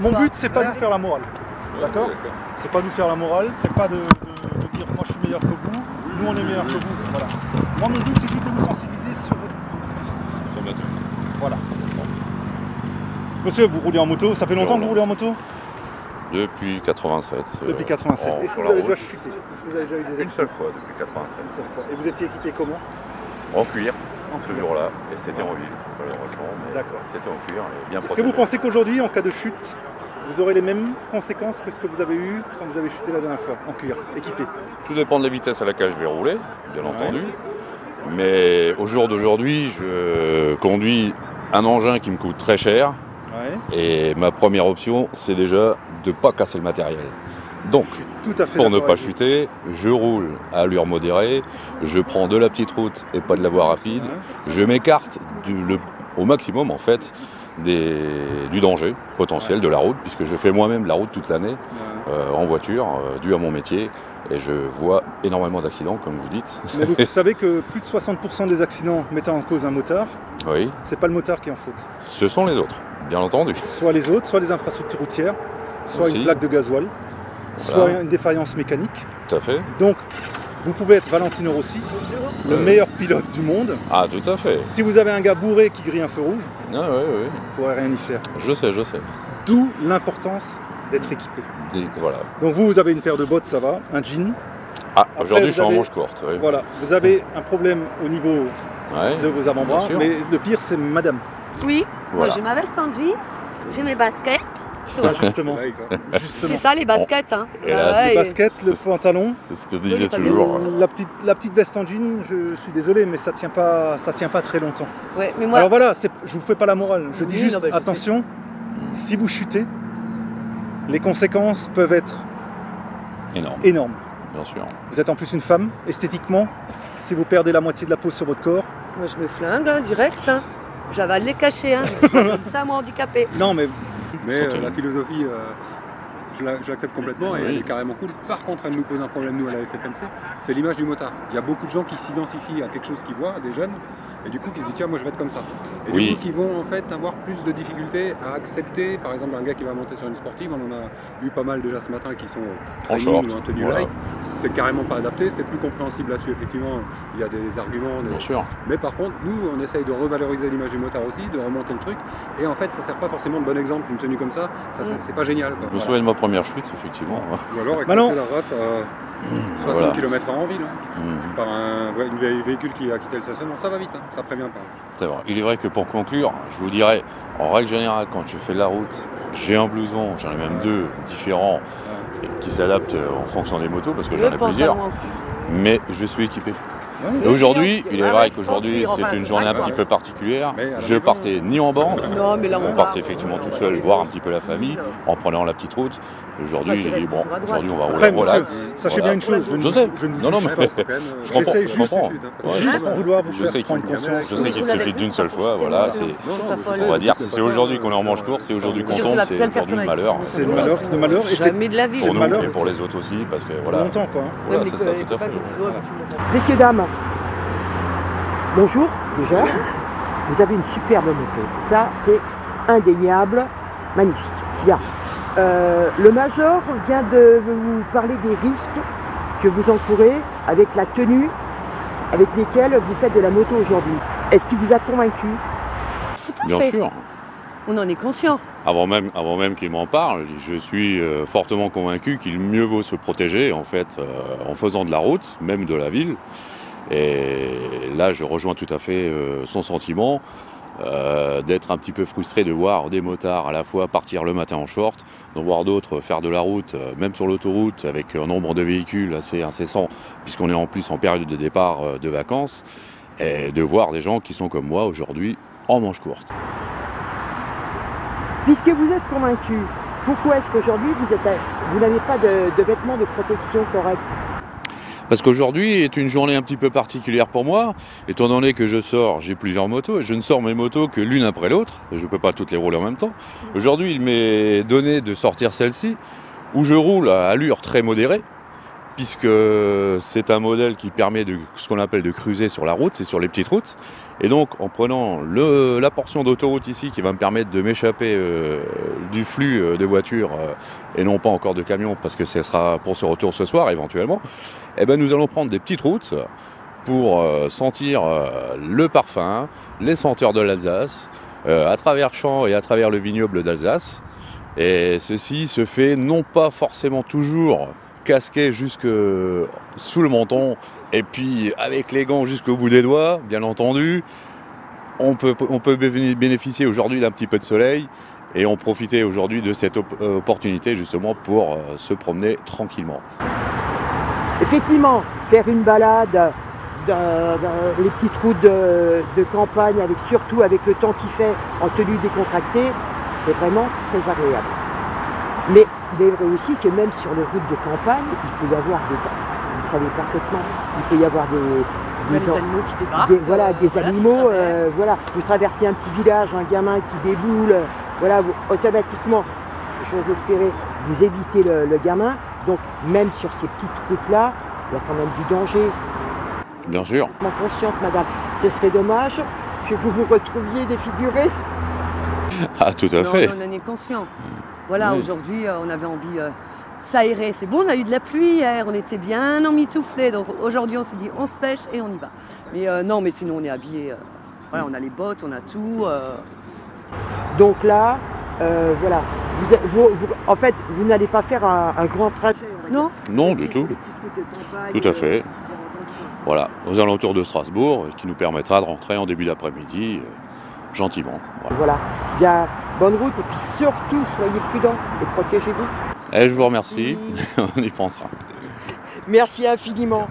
Mon but, c'est pas de vous faire la morale. D'accord? C'est pas de vous faire la morale, c'est pas de dire moi je suis meilleur que vous, nous on est meilleur que vous. Voilà. Moi mon but c'est juste de vous sensibiliser sur votre. Voilà. Monsieur, vous roulez en moto, ça fait longtemps que vous roulez en moto? Depuis 87. Depuis 87. Est-ce que vous avez déjà chuté? Est-ce que vous avez déjà eu des accidents? Une seule fois depuis 87. Une seule fois. Et vous étiez équipé comment? En cuir, ce jour-là, et c'était en ville, malheureusement, mais c'était en cuir et bien protégé. Est-ce que vous pensez qu'aujourd'hui, en cas de chute, vous aurez les mêmes conséquences que ce que vous avez eu quand vous avez chuté la dernière fois, en cuir, équipé? Tout dépend de la vitesse à laquelle je vais rouler, bien entendu. Mais au jour d'aujourd'hui, je conduis un engin qui me coûte très cher. Et ma première option, c'est déjà de ne pas casser le matériel. Donc, pour ne pas chuter, je roule à allure modérée, je prends de la petite route et pas de la voie rapide, je m'écarte au maximum en fait du danger potentiel de la route, puisque je fais moi-même la route toute l'année en voiture, dû à mon métier, et je vois énormément d'accidents, comme vous dites. Mais vous savez que plus de 60% des accidents mettant en cause un motard, c'est pas le motard qui est en faute. Ce sont les autres, bien entendu. Soit les autres, soit les infrastructures routières, soit une plaque de gasoil, soit une défaillance mécanique. Tout à fait. Donc, vous pouvez être Valentino Rossi, le meilleur pilote du monde. Ah, tout à fait. Si vous avez un gars bourré qui grille un feu rouge, vous ne pourrez rien y faire. Je sais, je sais. D'où l'importance d'être équipé. Voilà. Donc vous avez une paire de bottes, ça va, un jean. Ah, aujourd'hui je suis en manche courte. Voilà, vous avez un problème au niveau de vos avant-bras, mais le pire c'est madame. Oui, moi j'ai ma veste en jeans, j'ai mes baskets. Voilà. Justement. C'est ça les baskets. Hein. Et là, les baskets, le pantalon. C'est ce que je disais toujours. La petite veste en jean, je suis désolé, mais ça tient pas très longtemps. Ouais, mais moi... Alors voilà, je vous fais pas la morale. Je dis juste, attention, si vous chutez, les conséquences peuvent être énormes. Bien sûr. Vous êtes en plus une femme, esthétiquement, si vous perdez la moitié de la peau sur votre corps. Moi je me flingue, hein, direct. Hein. J'avale les cachets, hein. Je suis comme ça, moi, handicapé. Non, mais la philosophie, je l'accepte complètement et elle est carrément cool. Par contre, elle nous pose un problème, nous, à la FFMC, c'est l'image du motard. Il y a beaucoup de gens qui s'identifient à quelque chose qu'ils voient, des jeunes, et du coup qui se disent tiens, moi je vais être comme ça. Et du coup qui vont en fait avoir plus de difficultés à accepter, par exemple un gars qui va monter sur une sportive, on en a vu pas mal déjà ce matin qui sont en short ou en tenue light, c'est carrément pas adapté, c'est plus compréhensible là-dessus, effectivement, il y a des arguments. Bien sûr. Mais par contre, nous on essaye de revaloriser l'image du motard aussi, de remonter le truc, et en fait ça sert pas forcément de bon exemple, une tenue comme ça, c'est pas génial. Quoi. Je me souviens de ma première chute, effectivement. Ou alors écouter la rate à 60 km/h en ville, par un véhicule qui a quitté le stationnement, ça va vite, ça prévient pas. C'est vrai. Il est vrai que pour conclure, je vous dirais, en règle générale, quand je fais de la route, j'ai un blouson, j'en ai même deux différents, qui s'adaptent en fonction des motos, parce que j'en ai plusieurs, mais je suis équipé. Et aujourd'hui, il est vrai qu'aujourd'hui c'est une journée un petit peu particulière. Je partais ni en bande, on partait effectivement tout seul voir un petit peu la famille en prenant la petite route. Aujourd'hui, j'ai dit bon, aujourd'hui on va rouler relax. Sachez bien une chose, je sais. Non, mais je comprends. Juste vouloir vous faire prendre conscience. Je sais qu'il suffit d'une seule fois, voilà. On va dire, c'est aujourd'hui qu'on est en manche courte, c'est aujourd'hui qu'on tombe, c'est aujourd'hui le malheur. C'est le malheur, et c'est pour nous et pour les autres aussi, parce que voilà. Longtemps quoi. Voilà, c'est ça, tout à fait. Messieurs, dames, bonjour déjà. Vous avez une superbe moto. Ça, c'est indéniable, magnifique. Bien. Le Major vient de vous parler des risques que vous encourez avec la tenue avec lesquels vous faites de la moto aujourd'hui. Est-ce qu'il vous a convaincu? Bien sûr. On en est conscient. Avant même qu'il m'en parle, je suis fortement convaincu qu'il mieux vaut se protéger en fait en faisant de la route, même de la ville. Et là, je rejoins tout à fait son sentiment d'être un petit peu frustré de voir des motards à la fois partir le matin en short, de voir d'autres faire de la route, même sur l'autoroute, avec un nombre de véhicules assez incessant, puisqu'on est en plus en période de départ de vacances, et de voir des gens qui sont comme moi aujourd'hui en manche courte. Puisque vous êtes convaincu, pourquoi est-ce qu'aujourd'hui vous n'avez pas de vêtements de protection corrects? Parce qu'aujourd'hui est une journée un petit peu particulière pour moi, étant donné que j'ai plusieurs motos, et je ne sors mes motos que l'une après l'autre, je ne peux pas toutes les rouler en même temps. Aujourd'hui, il m'est donné de sortir celle-ci, où je roule à allure très modérée, puisque c'est un modèle qui permet de ce qu'on appelle de cruiser sur la route, c'est sur les petites routes. Et donc en prenant la portion d'autoroute ici qui va me permettre de m'échapper du flux de voitures et non pas encore de camions, parce que ce sera pour ce retour ce soir éventuellement, eh ben, nous allons prendre des petites routes pour sentir le parfum, les senteurs de l'Alsace, à travers champs et à travers le vignoble d'Alsace. Et ceci se fait non pas forcément toujours casqué jusque sous le menton et puis avec les gants jusqu'au bout des doigts, bien entendu. On peut bénéficier aujourd'hui d'un petit peu de soleil et en profiter aujourd'hui de cette opportunité justement pour se promener tranquillement. Effectivement, faire une balade dans les petites routes de campagne, surtout avec le temps qu'il fait en tenue décontractée, c'est vraiment très agréable. Mais il est vrai aussi que même sur les routes de campagne, il peut y avoir vous savez parfaitement, il peut y avoir des animaux qui débarquent. Animaux, voilà. Vous traversez un petit village, un gamin qui déboule, voilà, automatiquement, j'ose espérer, vous évitez le gamin. Donc même sur ces petites routes-là, il y a quand même du danger. Bien sûr. Consciente, madame, ce serait dommage que vous vous retrouviez défiguré. Ah, tout à fait. On en est conscient. Voilà, oui. Aujourd'hui, on avait envie s'aérer. C'est bon, on a eu de la pluie hier, on était bien emmitouflés. Donc aujourd'hui, on s'est dit, on sèche et on y va. Mais non, mais sinon, on est habillés. Voilà, on a les bottes, on a tout. Donc là, voilà. En fait, vous n'allez pas faire un grand trajet. Non. Non, du tout. Tout à fait. Voilà, aux alentours de Strasbourg, qui nous permettra de rentrer en début d'après-midi, gentiment. Voilà. Bien, bonne route et puis surtout, soyez prudents et protégez-vous. Et je vous remercie, on y pensera. Merci infiniment.